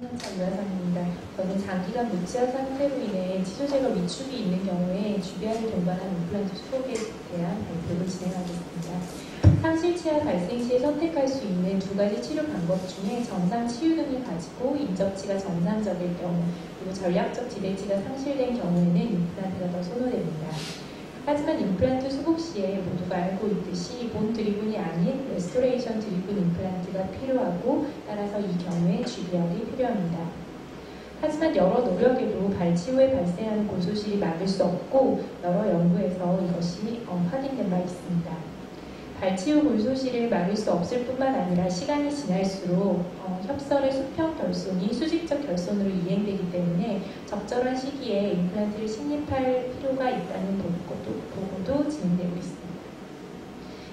유아상입니다. 저는 장기간 무치아 상태로 인해 치조제가 위축이 있는 경우에 주변을 동반한 임플란트 수복에 대한 발표를 진행하겠습니다. 상실치아 발생 시에 선택할 수 있는 두 가지 치료 방법 중에 정상 치유 등을 가지고 인접치가 정상적일 경우, 그리고 전략적 지대치가 상실된 경우에는 임플란트가 더 선호됩니다. 하지만 임플란트 수복 시에 모두가 알고 있듯이 본 드리븐이 아닌 레스토레이션 드리븐 임플란트가 필요하고, 따라서 이 경우에 GBR이 필요합니다. 하지만 여러 노력에도 발치 후에 발생하는 골소실이 막을 수 없고, 여러 연구에서 이것이 확인된 바 있습니다. 발치 후 골소실을 막을 수 없을 뿐만 아니라 시간이 지날수록 협설의 수평 결손이 수직적 결손으로 이행되기 때문에 적절한 시기에 임플란트를 식립할 필요가 있다는 보고도 진행되고 있습니다.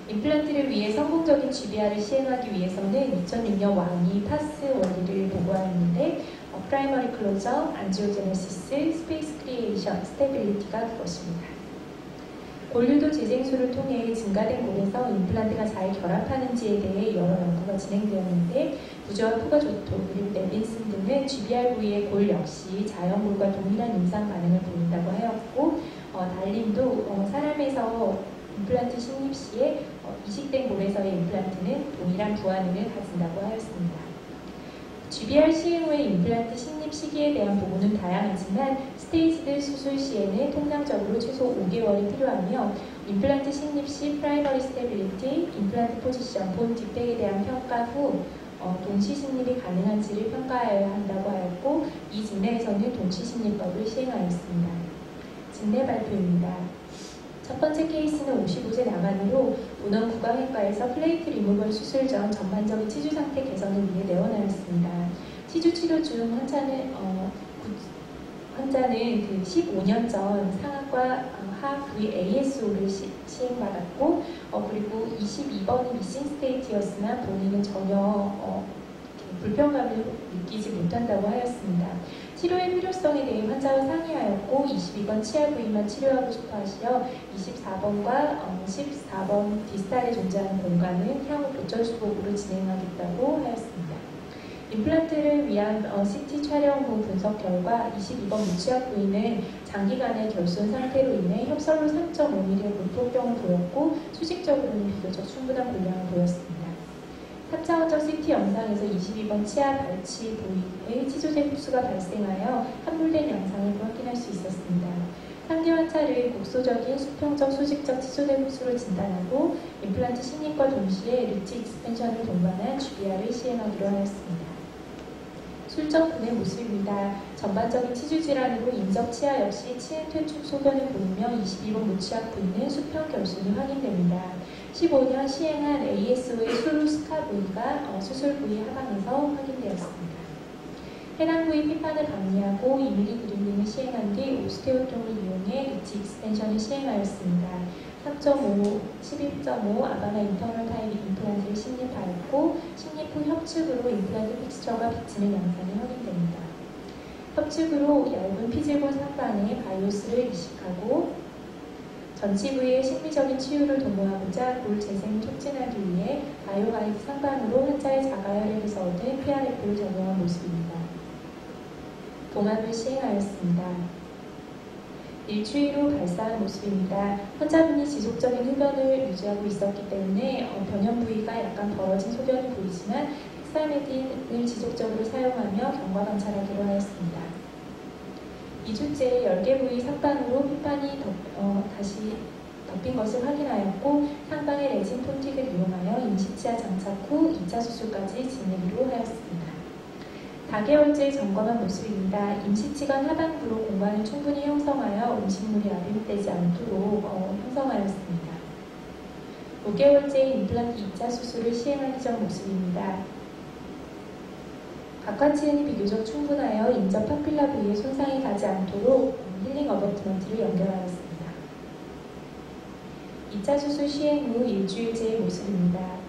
임플란트를 위해 성공적인 GBR을 시행하기 위해서는 2006년 왕이 파스 원리를 보고하였는데 프라이머리 클로저, 안지오제네시스, 스페이스 크리에이션, 스테빌리티가 그것입니다. 골류도 재생술을 통해 증가된 골에서 임플란트가 잘 결합하는지에 대해 여러 연구가 진행되었는데 부저와 푸가조토 그리고 네빈슨 등은 GBR 부위의 골 역시 자연골과 동일한 임상 반응을 보인다고 하였고, 달림도 사람에서 임플란트 식립 시에 이식된 골에서의 임플란트는 동일한 부하능을 가진다고 하였습니다. GBR 시행 후의 임플란트 식립 시기에 대한 보고는 다양하지만 스테이지드 수술 시에는 통상적으로 최소 5개월이 필요하며, 임플란트 식립 시 프라이머리 스테빌리티, 임플란트 포지션, 본 뒷백에 대한 평가 후 동시 식립이 가능한지를 평가해야 한다고 하였고, 이 직내에서는 동시 식립법을 시행하였습니다. 직내 발표입니다. 첫 번째 케이스는 55세 남한으로 본원 구강외과에서 플레이트 리무벌 수술 전 전반적인 치주 상태 개선을 위해 내원하였습니다. 치주 치료 중 환자는 그 15년 전 상악과 하악 부위 ASO를 시행받았고, 그리고 22번이 미싱 스테이트였으나 본인은 전혀 불편감을 느끼지 못한다고 하였습니다. 치료의 필요성에 대해 환자와 상의하였고 22번 치아 부위만 치료하고 싶어 하시어 24번과 14번 디스탈에 존재하는 공간은 향후 보철 수복으로 진행하겠다고 하였습니다. 임플란트를 위한 CT 촬영 후 분석 결과 22번 무치아 부위는 장기간의 결손 상태로 인해 협설로 3.5mm의 물폭경을 보였고 수직적으로는 비교적 충분한 골량을 보였습니다. 3차원적 CT 영상에서 22번 치아 발치 부위의 치조제 흡수가 발생하여 함몰된 양상을 확인할 수 있었습니다. 상대 환자를 곡소적인 수평적 수직적 치조제 흡수로 진단하고 임플란트 식립과 동시에 리치 익스펜션을 동반한 GBR을 시행하기로 하였습니다. 술정분의 모습입니다. 전반적인 치주 질환으로 인접 치아 역시 치행 퇴축 소견을 보이며 22번 무치아 부위는 수평 결손이 확인됩니다. 15년 시행한 ASO의 수루 스카 부위가 수술 부위 하방에서 확인되었습니다. 해당 부위 피판을 박리하고 2mm 그릴링을 시행한 뒤 오스테오통을 이용해 리치 익스텐션을 시행하였습니다. 3.5, 11.5 아바나 인터널 타입 임플란트를 식립하였고 식립 후 협축으로 임플란트 픽스처가 비치는 양상이 확인됩니다. 협축으로 얇은 피질본 상단에 바이오스를 이식하고 전치 부위의 심리적인 치유를 도모하고자 골 재생을 촉진하기 위해 바이오가이드 상반으로 환자의 자가혈액에서 얻은 PRF를 적용한 모습입니다. 봉합을 시행하였습니다. 일주일 후 발사한 모습입니다. 환자분이 지속적인 흡연을 유지하고 있었기 때문에 변형 부위가 약간 벌어진 소견이 보이지만 헥사메딘을 지속적으로 사용하며 경과 관찰하기로 하였습니다. 2주째 10개 부위 상반으로 피판이 다시 덮인 것을 확인하였고 상방의 레진 폰틱을 이용하여 임시치아 장착 후 2차 수술까지 진행하기로 하였습니다. 4개월째 점검한 모습입니다. 임시치관 하반부로 공간을 충분히 형성하여 음식물이 압입되지 않도록 형성하였습니다. 5개월째 임플란트 2차 수술을 시행하기 전 모습입니다. 각화치은이 비교적 충분하여 인접 파필라 부위에 손상이 가지 않도록 힐링 어버트먼트를 연결하였습니다. 2차 수술 시행 후 일주일째의 모습입니다.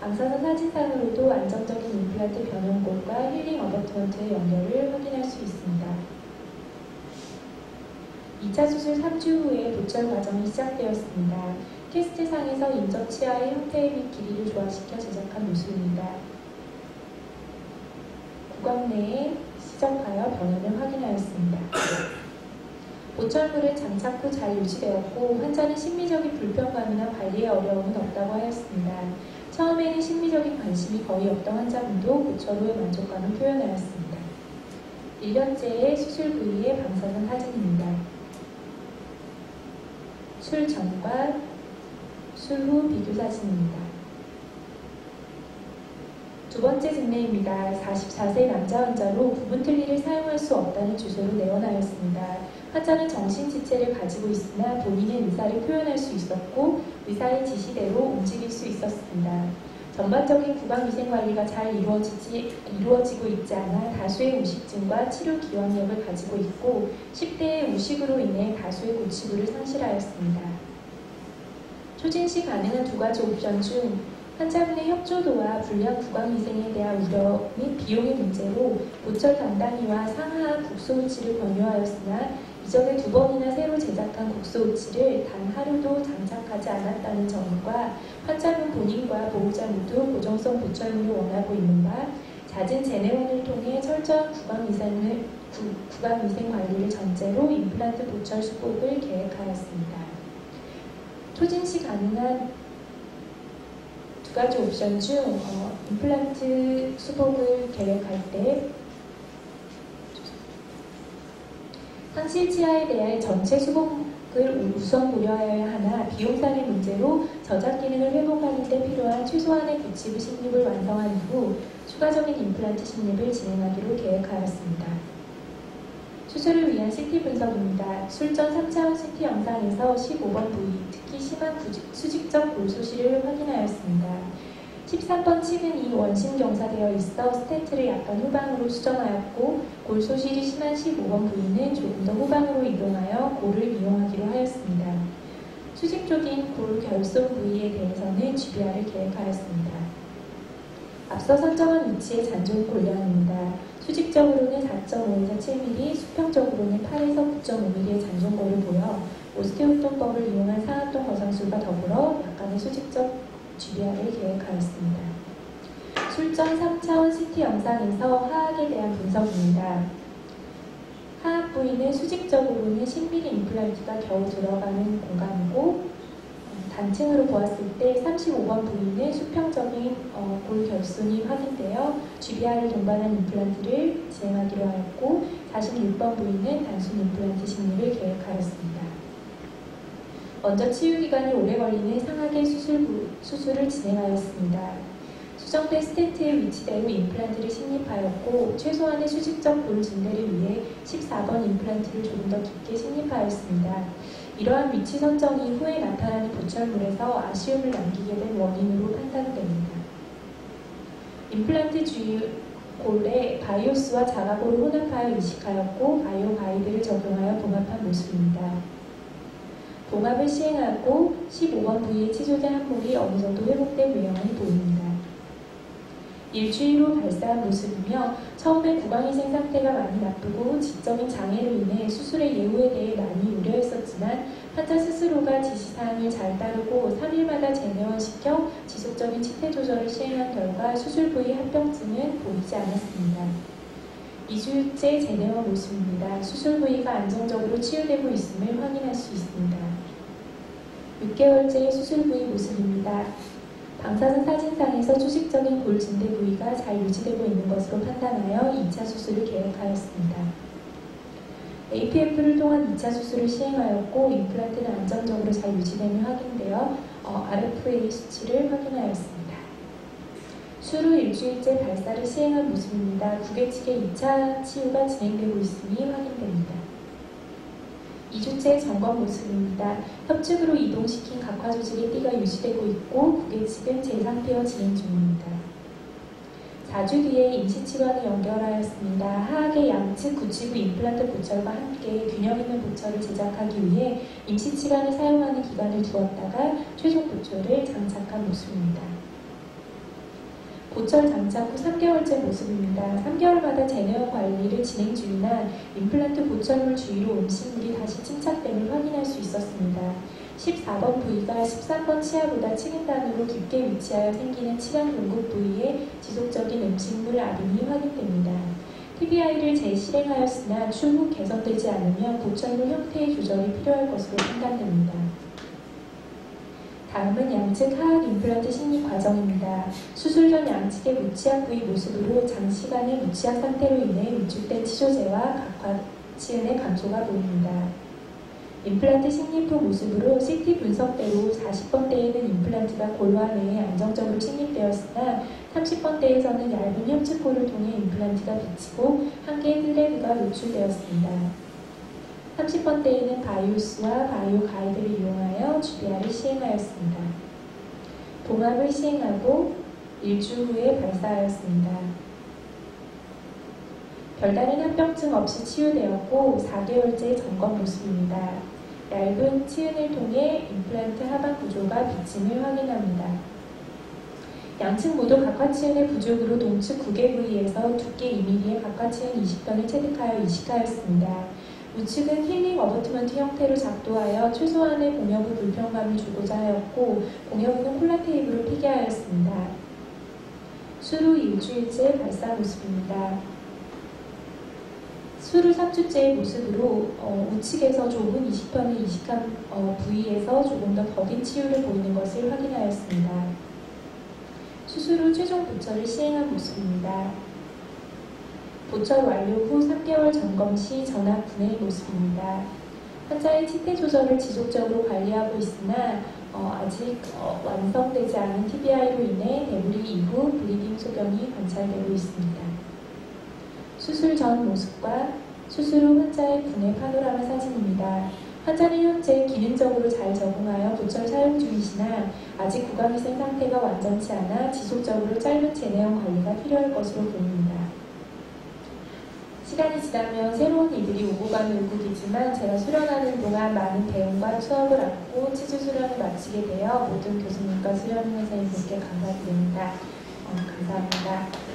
방사선 사진상으로도 안정적인 임플란트 변형골과 힐링 어버트먼트의 연결을 확인할 수 있습니다. 2차 수술 3주 후에 보철 과정이 시작되었습니다. 캐스트상에서 인접 치아의 형태 및 길이를 조화시켜 제작한 모습입니다. 구강 내에 시접하여 변화를 확인하였습니다. 보철물은 장착 후 잘 유지되었고 환자는 심미적인 불편감이나 관리에 어려움은 없다고 하였습니다. 처음에는 심미적인 관심이 거의 없던 환자분도 보철 후에 만족감을 표현하였습니다. 1년째의 수술 부위의 방사선 사진입니다. 술 전과 술 후 비교 사진입니다. 두 번째 진례입니다. 44세 남자 환자로 부분 틀니를 사용할 수 없다는 주소로 내원하였습니다. 환자는 정신지체를 가지고 있으나 본인의 의사를 표현할 수 있었고 의사의 지시대로 움직일 수 있었습니다. 전반적인 구강위생관리가 잘 이루어지고 있지 않아 다수의 우식증과 치료 기원력을 가지고 있고 10대의 우식으로 인해 다수의 고치부를 상실하였습니다. 초진시 가능한 두 가지 옵션 중 환자분의 협조도와 불량 구강위생에 대한 우려 및 비용의 문제로 보철 단단히와 상하 국소우치를 권유하였으나 이전에 2번이나 새로 제작한 국소우치를 단 하루도 장착하지 않았다는 점과 환자분 본인과 보호자 모두 고정성 보철물을 원하고 있는 바 잦은 제네원을 통해 철저한 구강위생 관리를 전제로 임플란트 보철 수복을 계획하였습니다. 초진시 가능한 두 가지 옵션 중 임플란트 수복을 계획할 때 상실치아에 대한 전체 수복을 우선 고려하여야 하나 비용상의 문제로 저작 기능을 회복하는 데 필요한 최소한의 고치부 식립을 완성한 이후 추가적인 임플란트 식립을 진행하기로 계획하였습니다. 수술을 위한 CT 분석입니다. 술전 3차원 CT 영상에서 15번 부위, 특히 심한 수직적 골소실을 확인하였습니다. 13번 치근이 원심 경사되어 있어 스텐트를 약간 후방으로 수정하였고 골소실이 심한 15번 부위는 조금 더 후방으로 이동하여 골을 이용하기로 하였습니다. 수직 쪽인 골 결손 부위에 대해서는 GBR을 계획하였습니다. 앞서 선정한 위치의 잔존 골량입니다. 수직적으로는 4.5에서 7mm, 수평적으로는 8에서 9.5mm의 잔존골을 보여 오스테오톤법을 이용한 상하동 거상술과 더불어 약간의 수직적 GBR을 계획하였습니다. 술전 3차원 CT 영상에서 하악에 대한 분석입니다. 하악 부위는 수직적으로는 10mm 임플란트가 겨우 들어가는 공간이고 단층으로 보았을 때 35번 부위는 수평적인 골 결손이 확인되어 GBR을 동반한 임플란트를 진행하기로 하였고 46번 부위는 단순 임플란트 식립을 계획하였습니다. 먼저 치유 기간이 오래 걸리는 상하계 수술을 진행하였습니다. 수정된 스텐트의 위치대로 임플란트를 식립하였고 최소한의 수직적 골 증대를 위해 14번 임플란트를 조금 더 깊게 식립하였습니다. 이러한 위치 선정이 후에 나타나는 보철물에서 아쉬움을 남기게 된 원인으로 판단됩니다. 임플란트 주위 골에 바이오스와 자가골을 혼합하여 이식하였고 바이오 가이드를 적용하여 봉합한 모습입니다. 봉합을 시행하고 15번 부위에 치조된 항목이 어느 정도 회복된 외형이 보입니다. 일주일 후 발사한 모습이며 처음에 구강위생 상태가 많이 나쁘고 지적인 장애로 인해 수술의 예후에 대해 많이 우려했었지만 환자 스스로가 지시사항을 잘 따르고 3일마다 제네원시켜 지속적인 치태 조절을 시행한 결과 수술 부위 합병증은 보이지 않았습니다. 2주째 제네원 모습입니다. 수술 부위가 안정적으로 치유되고 있음을 확인할 수 있습니다. 6개월째의 수술 부위 모습입니다. 방사선 사진상에서 수직적인 골 증대 부위가 잘 유지되고 있는 것으로 판단하여 2차 수술을 계획하였습니다. APF를 통한 2차 수술을 시행하였고 임플란트는 안정적으로 잘 유지됨이 확인되어 RFA 수치를 확인하였습니다. 술 후 일주일째 발사를 시행한 모습입니다. 구개측의 2차 치유가 진행되고 있음이 확인됩니다. 2주째 점검 모습입니다. 협측으로 이동시킨 각화 조직의 띠가 유지되고 있고 구개측은 재상피어 진행 중입니다. 4주 뒤에 임시치관을 연결하였습니다. 하악의 양측 구치부 임플란트 보철과 함께 균형 있는 보철을 제작하기 위해 임시치관을 사용하는 기간을 두었다가 최종 보철을 장착한 모습입니다. 보철 장착 후 3개월째 모습입니다. 3개월마다 제네원 관리를 진행 중이나 임플란트 보철물 주위로 음식물이 다시 침착됨을 확인할 수 있었습니다. 14번 부위가 13번 치아보다 치근단으로 깊게 위치하여 생기는 치간 공급 부위에 지속적인 음식물 압인이 확인됩니다. TBI를 재실행하였으나 추후 개선되지 않으면 보철로 형태의 조절이 필요할 것으로 판단됩니다. 다음은 양측 하악 임플란트 심리 과정입니다. 수술 전 양측의 무치약 부위 모습으로 장시간의 무치약 상태로 인해 위축된 치조제와 각화치은의 감소가 보입니다. 임플란트 식립 후 모습으로 CT 분석대로 40번대에는 임플란트가 골화 내에 안정적으로 식립되었으나 30번대에서는 얇은 협측골을 통해 임플란트가 비치고 한 개의 트레드가 노출되었습니다. 30번대에는 바이오스와 바이오 가이드를 이용하여 GBR을 시행하였습니다. 봉합을 시행하고 일주 후에 발사하였습니다. 별다른 합병증 없이 치유되었고 4개월째 점검 모습입니다. 얇은 치은을 통해 임플란트 하반 구조가 비침을 확인합니다. 양측 모두 각화치은의 부족으로 동측 9개 부위에서 두께 2mm의 각화치은 20편을 체득하여 이식하였습니다. 우측은 힐링 어버트먼트 형태로 작도하여 최소한의 공여부 불편감을 주고자 하였고 공여부는 콜라 테이프로 피기하였습니다. 수루 일주일째 발사 모습입니다. 수루 3주째의 모습으로 우측에서 좁은 20편을 이식한 부위에서 조금 더 더딘 치유를 보이는 것을 확인하였습니다. 수술 후 최종 보철을 시행한 모습입니다. 보철 완료 후 3개월 점검 시 전압 분해의 모습입니다. 환자의 치태 조절을 지속적으로 관리하고 있으나 아직 완성되지 않은 TBI로 인해 데브리 이후 블리딩 소견이 관찰되고 있습니다. 수술 전 모습과 수술 후 환자의 분해 파노라마 사진입니다. 환자는 현재 기능적으로 잘 적응하여 보철 사용 중이시나 아직 구강위생 상태가 완전치 않아 지속적으로 짧은 제네형 관리가 필요할 것으로 보입니다. 시간이 지나면 새로운 이들이 오고 가는 의국이지만 제가 수련하는 동안 많은 배움과 수업을 얻고 치주 수련을 마치게 되어 모든 교수님과 수련 선생님들께 감사드립니다. 감사합니다.